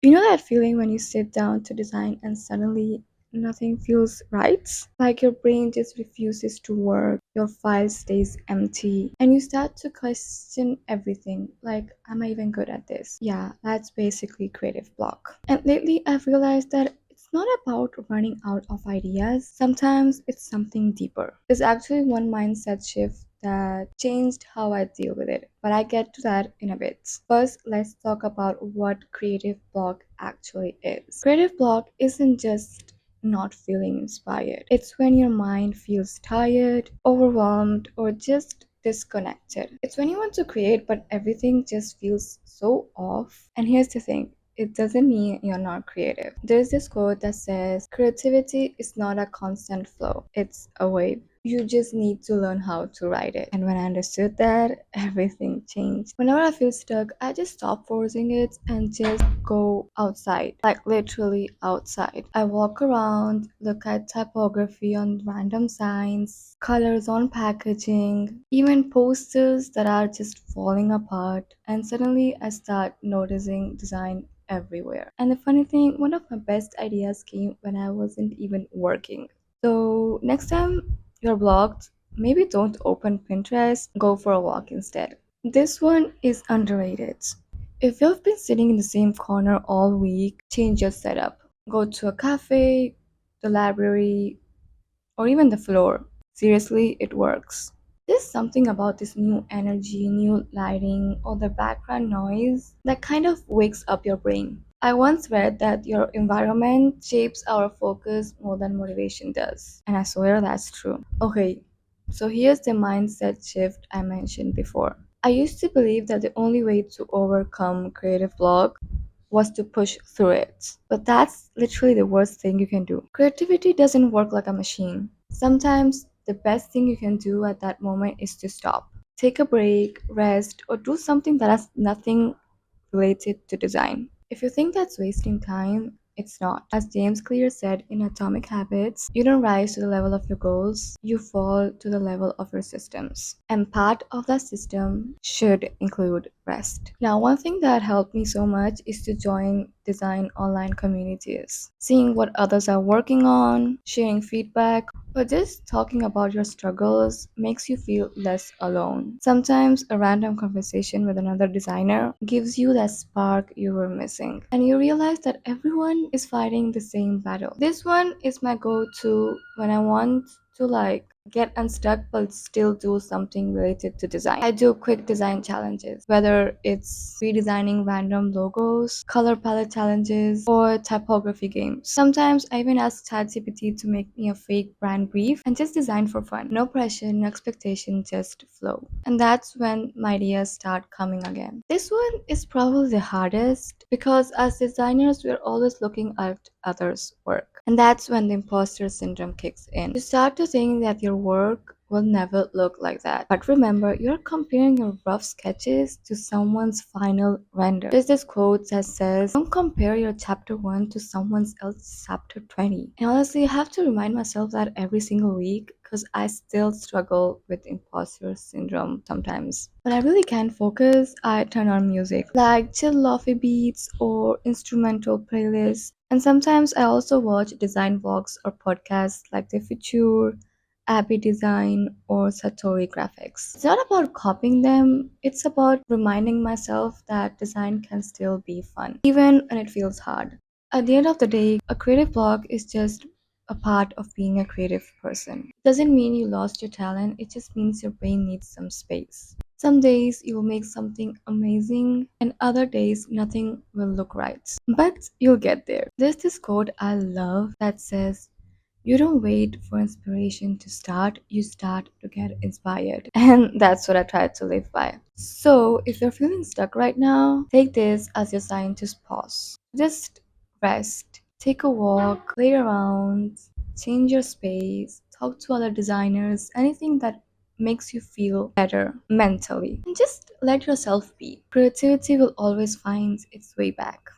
You know that feeling when you sit down to design and suddenly nothing feels right? Like your brain just refuses to work, your file stays empty, and you start to question everything. Like, am I even good at this? Yeah, that's basically creative block. And lately I've realized that it's not about running out of ideas. Sometimes it's something deeper. There's actually one mindset shift that changed how I deal with it, but I get to that in a bit. First, let's talk about what creative block actually is. Creative block isn't just not feeling inspired. It's when your mind feels tired, overwhelmed, or just disconnected. It's when you want to create, but everything just feels so off. And here's the thing, it doesn't mean you're not creative. There's this quote that says, creativity is not a constant flow, it's a wave. You just need to learn how to ride it. And when I understood that, everything changed. Whenever I feel stuck, I just stop forcing it and just go outside. Like literally outside. I walk around, look at typography on random signs, colors on packaging, even posters that are just falling apart. And suddenly I start noticing design everywhere. And the funny thing, one of my best ideas came when I wasn't even working. So next time you're blocked, maybe don't open Pinterest, go for a walk instead. This one is underrated. If you've been sitting in the same corner all week, change your setup. Go to a cafe, the library, or even the floor. Seriously, it works. There's something about this new energy, new lighting, or the background noise that kind of wakes up your brain. I once read that your environment shapes our focus more than motivation does, and I swear that's true. Okay, so here's the mindset shift I mentioned before. I used to believe that the only way to overcome creative block was to push through it. But that's literally the worst thing you can do. Creativity doesn't work like a machine. Sometimes the best thing you can do at that moment is to stop. Take a break, rest, or do something that has nothing related to design. If you think that's wasting time, it's not. As James Clear said in Atomic Habits, you don't rise to the level of your goals, you fall to the level of your systems. And part of that system should include rest. Now, one thing that helped me so much is to join design online communities. Seeing what others are working on, sharing feedback, but just talking about your struggles makes you feel less alone. Sometimes a random conversation with another designer gives you that spark you were missing, and you realize that everyone is fighting the same battle. This one is my go to when I want to get unstuck but still do something related to design. I do quick design challenges, whether it's redesigning random logos, color palette challenges, or typography games. Sometimes I even ask ChatGPT to make me a fake brand brief and just design for fun. No pressure, no expectation, just flow. And that's when my ideas start coming again. This one is probably the hardest because as designers, we're always looking at others' work. And that's when the imposter syndrome kicks in. You start to think that your work will never look like that. But remember, you're comparing your rough sketches to someone's final render. There's this quote that says, don't compare your chapter 1 to someone else's chapter 20. And honestly, I have to remind myself that every single week because I still struggle with imposter syndrome sometimes. When I really can't focus, I turn on music, like chill lofi beats or instrumental playlists. And sometimes I also watch design vlogs or podcasts like The Future, Abby Design, or Satori Graphics. It's not about copying them, it's about reminding myself that design can still be fun, even when it feels hard. At the end of the day, a creative block is just a part of being a creative person. It doesn't mean you lost your talent, it just means your brain needs some space. Some days you will make something amazing, and other days nothing will look right. But you'll get there. There's this quote I love that says, you don't wait for inspiration to start, you start to get inspired. And that's what I try to live by. So, if you're feeling stuck right now, take this as your sign to pause. Just rest, take a walk, play around, change your space, talk to other designers, anything that makes you feel better mentally. And just let yourself be. Creativity will always find its way back.